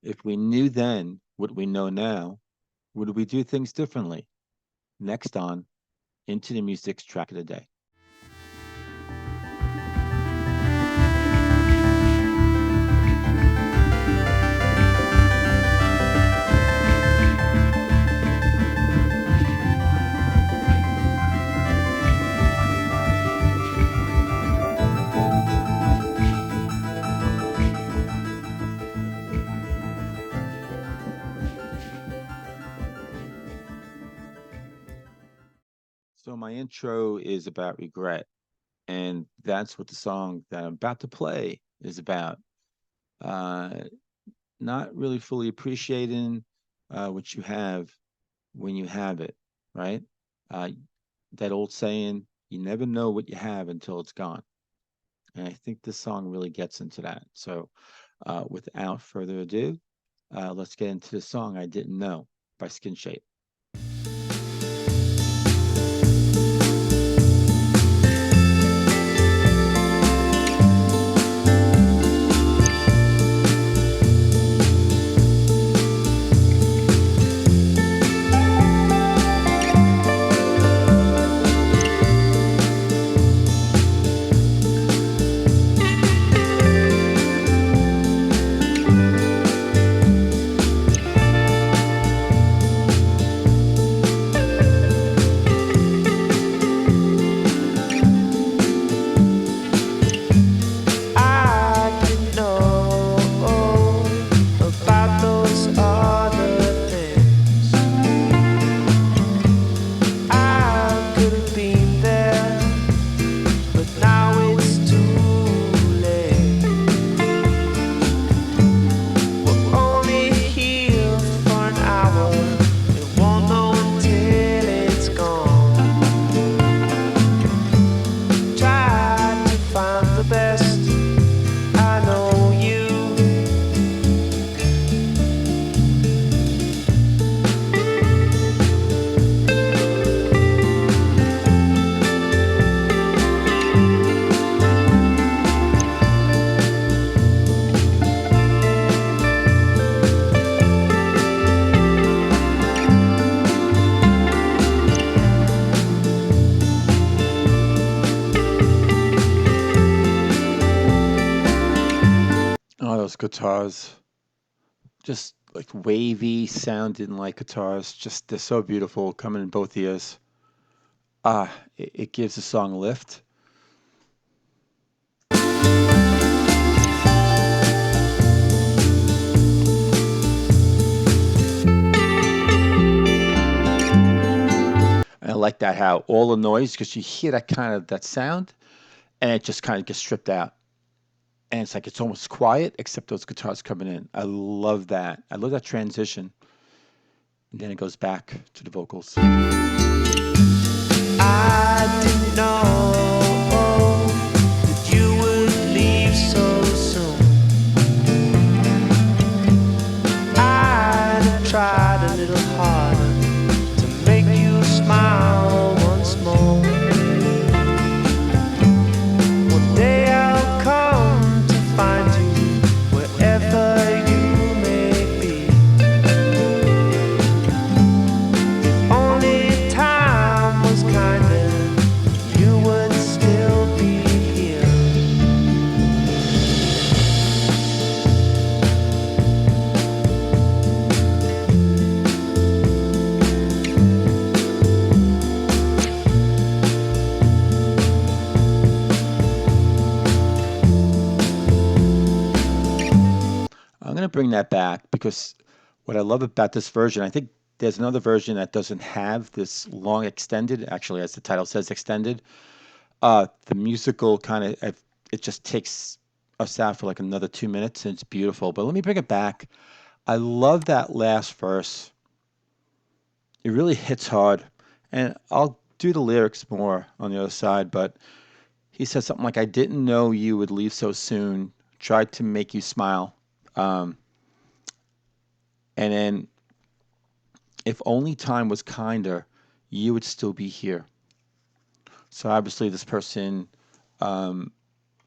If we knew then what we know now, would we do things differently? Next on Into the Music's track of the day. So my intro is about regret, and that's what the song that I'm about to play is about. Uh, Not really fully appreciating what you have when you have it, right? Uh, that old saying, you never know what you have until it's gone. And I think this song really gets into that. So without further ado, let's get into the song I Didn't Know by Skinshape. I didn't know about those other things. I could have been there, but now it's too late. We're only here for an hour. We won't know until it's gone. Try to find the best. I know you. Oh, those guitars, just like wavy sounding like guitars. Just they're so beautiful, coming in both ears. It gives the song a lift. And I like that how all the noise, because you hear that kind of that sound, and it just kind of gets stripped out. And it's like it's almost quiet, except those guitars coming in. I love that. I love that transition. And then it goes back to the vocals. I didn't know that you would leave so soon. I'd have tried a little harder to make you smile once more. One day I'll come to find you wherever you may be. If only time was kinder, you would still be here. I'm going to bring that back because what I love about this version, I think there's another version that doesn't have this long extended, actually, as the title says, extended. The musical kind of, it just takes us out for like another 2 minutes and it's beautiful. But let me bring it back. I love that last verse. It really hits hard. And I'll do the lyrics more on the other side, but he says something like, I didn't know you would leave so soon, tried to make you smile. Um, and then, if only time was kinder, you would still be here. So obviously, this person um,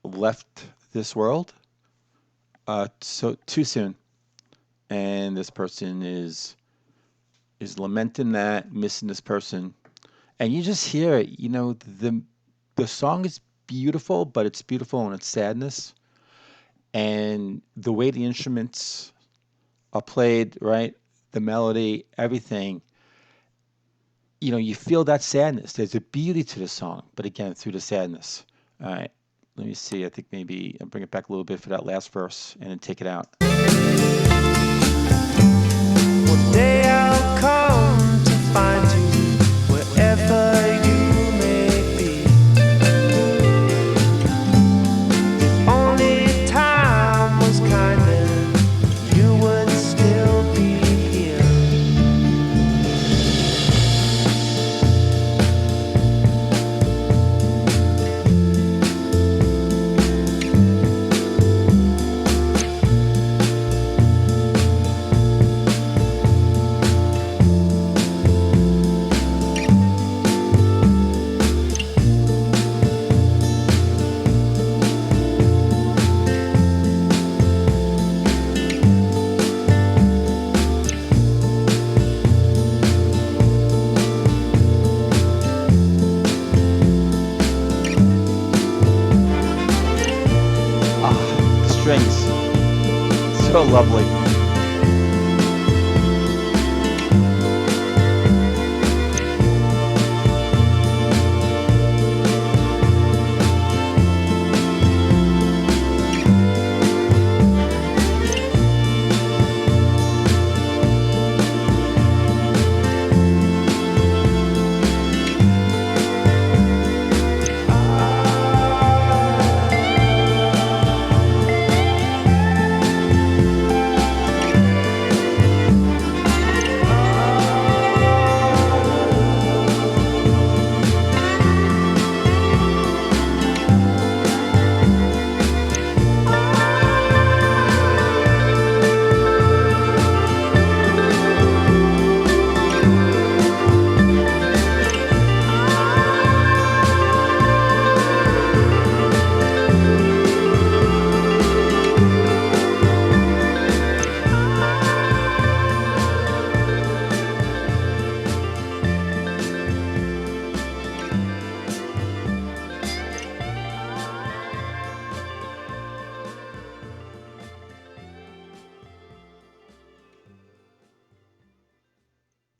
left this world so too soon, and this person is lamenting that, missing this person, and you just hear it. The song is beautiful, but it's beautiful in its sadness, and the way the instruments are played, right? The melody, everything. You feel that sadness. There's a beauty to the song, but again, through the sadness. All right, let me see. I think maybe I'll bring it back a little bit for that last verse and then take it out. One day I'll come to find you wherever you may be. Only time was kinder, you would still be here. Ah, the strings, so lovely.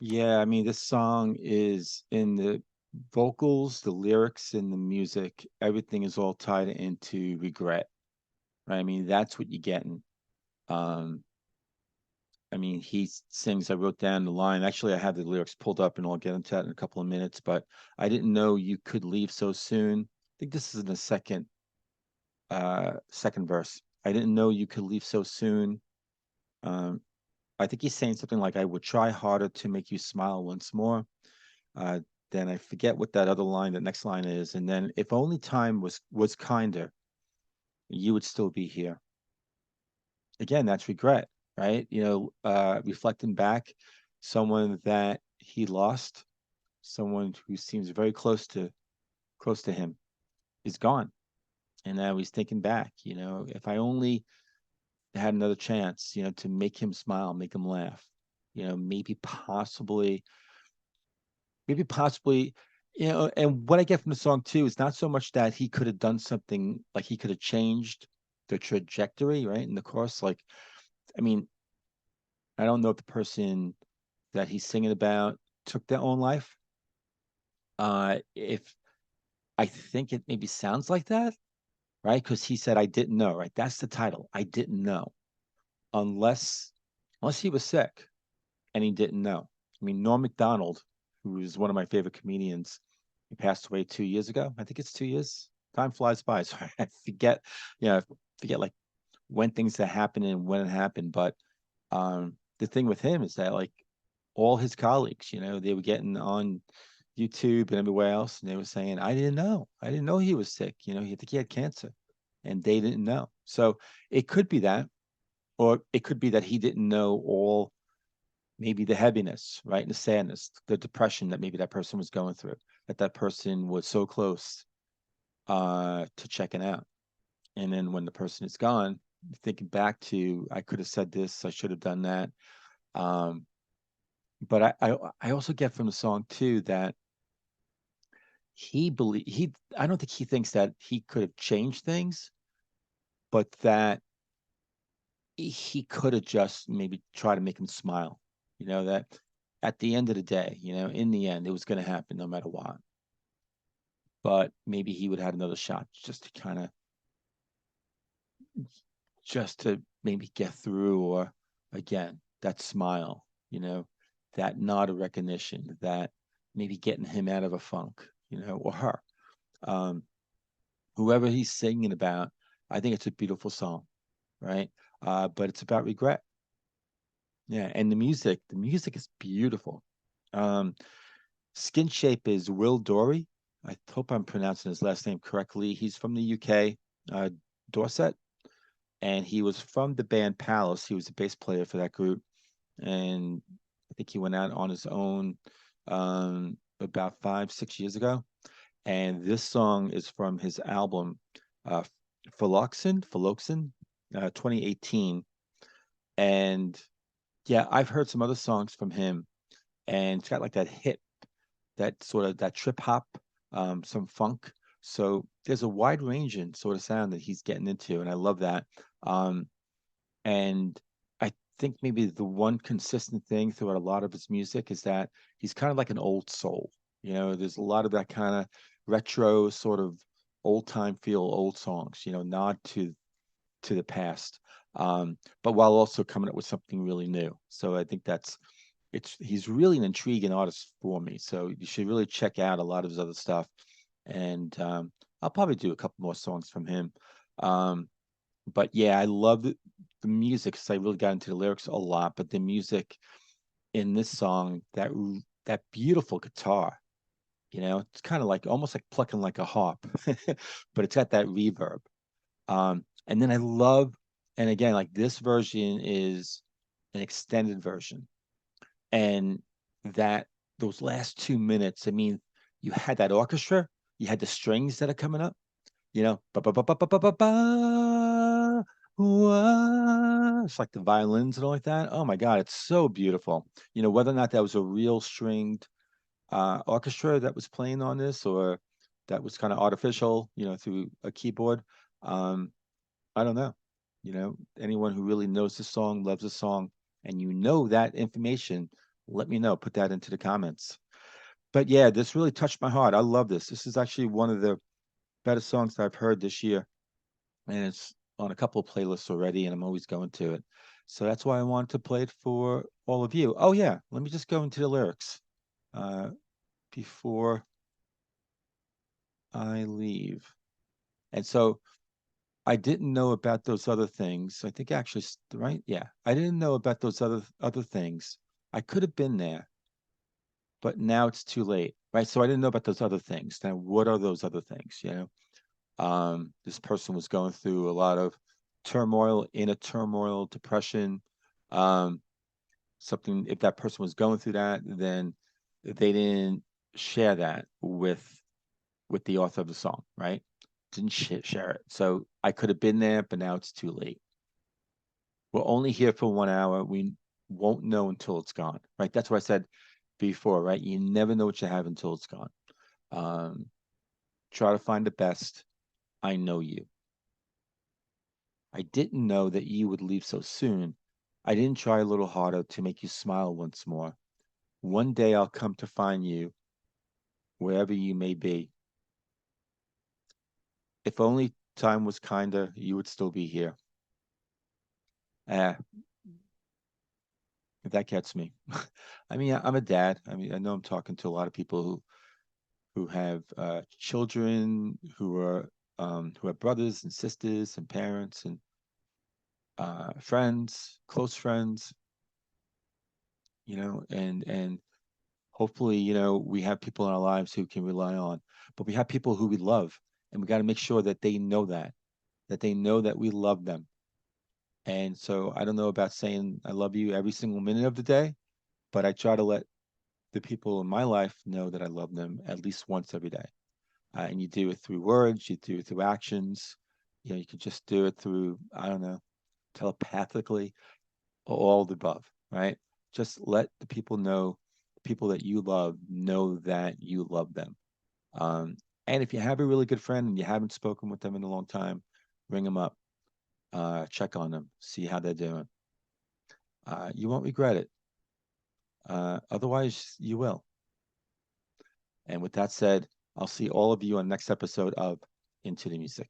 Yeah, I mean, this song is in the vocals, the lyrics, and the music. Everything is all tied into regret, right? I mean, that's what you're getting. Um, I mean, he sings, I wrote down the line. Actually, I have the lyrics pulled up and I'll get into that in a couple of minutes, but I didn't know you could leave so soon. I think this is in the second verse. I didn't know you could leave so soon. Um, I think he's saying something like, I would try harder to make you smile once more. Uh, then I forget what that other line, the next line is. And then if only time was kinder, you would still be here. Again, that's regret, right? Reflecting back, someone that he lost, someone who seems very close to him, is gone. And now he's thinking back, if I only had another chance, to make him smile, make him laugh, maybe possibly, and what I get from the song too is not so much that he could have done something, like he could have changed the trajectory, right? In the course, like, I mean, I don't know if the person that he's singing about took their own life. If I think it maybe sounds like that, right? Because he said, I didn't know, right? That's the title. I didn't know. Unless he was sick and he didn't know. I mean, Norm Macdonald, who is one of my favorite comedians, he passed away 2 years ago. I think it's 2 years. Time flies by. So I forget like when things that happened and when it happened. But the thing with him is that, like, all his colleagues, they were getting on YouTube and everywhere else, and they were saying, I didn't know. I didn't know he was sick. I think he had cancer, and they didn't know. So it could be that, or it could be that he didn't know all, maybe the heaviness, right? And the sadness, the depression that maybe that person was going through, that person was so close to checking out. And then when the person is gone, thinking back to, I could have said this, I should have done that. Um, but I also get from the song too that I don't think he thinks that he could have changed things, but that he could have just maybe tried to make him smile. That at the end of the day, in the end, it was going to happen no matter what. But maybe he would have had another shot just to maybe get through, or again, that smile, that nod of recognition, that maybe getting him out of a funk, or her. Um, Whoever he's singing about, I think it's a beautiful song, right? But it's about regret. Yeah, and the music is beautiful. Um, Skinshape is Will Dory. I hope I'm pronouncing his last name correctly. He's from the UK, uh, Dorset, and he was from the band Palace. He was the bass player for that group, and I think he went out on his own about 5, 6 years ago. And this song is from his album, uh, Philoxen, 2018. And yeah, I've heard some other songs from him, and it's got like that hit, that sort of that trip hop, some funk. So there's a wide range in sort of sound that he's getting into, and I love that. Um, and I think maybe the one consistent thing throughout a lot of his music is that he's kind of like an old soul. There's a lot of that kind of retro sort of old time feel, old songs, nod to the past. But while also coming up with something really new. So I think he's really an intriguing artist for me. So you should really check out a lot of his other stuff. And I'll probably do a couple more songs from him. Um, but yeah, I love the music because I really got into the lyrics a lot. But the music in this song, that beautiful guitar, it's kind of like almost like plucking like a harp, but it's got that reverb. And then I love, and again, like this version is an extended version, and that those last 2 minutes, I mean, you had that orchestra, you had the strings that are coming up, ba ba ba ba ba ba ba ba. It's like the violins and all like that. Oh my God, it's so beautiful. Whether or not that was a real stringed orchestra that was playing on this, or that was kind of artificial, through a keyboard. Um, I don't know. Anyone who really knows the song, loves the song, and that information, let me know. Put that into the comments. But yeah, this really touched my heart. I love this. This is actually one of the better songs that I've heard this year, and it's on a couple of playlists already, and I'm always going to it. So that's why I wanted to play it for all of you. Oh yeah, let me just go into the lyrics uh, before I leave. And so I didn't know about those other things. I think actually, right? Yeah, I didn't know about those other things. I could have been there, but now it's too late, right? So I didn't know about those other things. Now, what are those other things? This person was going through a lot of turmoil, inner turmoil, depression. Um, Something. If that person was going through that, then they didn't share that with the author of the song, right? Didn't share it. So I could have been there, but now it's too late. We're only here for 1 hour. We won't know until it's gone, right? That's what I said before, right? You never know what you have until it's gone. Um, Try to find the best. I know you. I didn't know that you would leave so soon. I didn't try a little harder to make you smile once more. One day I'll come to find you wherever you may be. If only time was kinder, you would still be here. Ah, that gets me. I mean, I'm a dad. I mean, I know I'm talking to a lot of people who have children, who have brothers and sisters and parents and friends, close friends, and hopefully, we have people in our lives who can rely on, but we have people who we love, and we got to make sure that they know that they know that we love them. And so I don't know about saying I love you every single minute of the day, but I try to let the people in my life know that I love them at least once every day. And you do it through words, you do it through actions. You can just do it through, I don't know. telepathically, all the above, right? Just let the people know, the people that you love, know that you love them. Um, and if you have a really good friend and you haven't spoken with them in a long time, ring them up, check on them, see how they're doing. You won't regret it. Otherwise, you will. And with that said, I'll see all of you on next episode of Into the Music.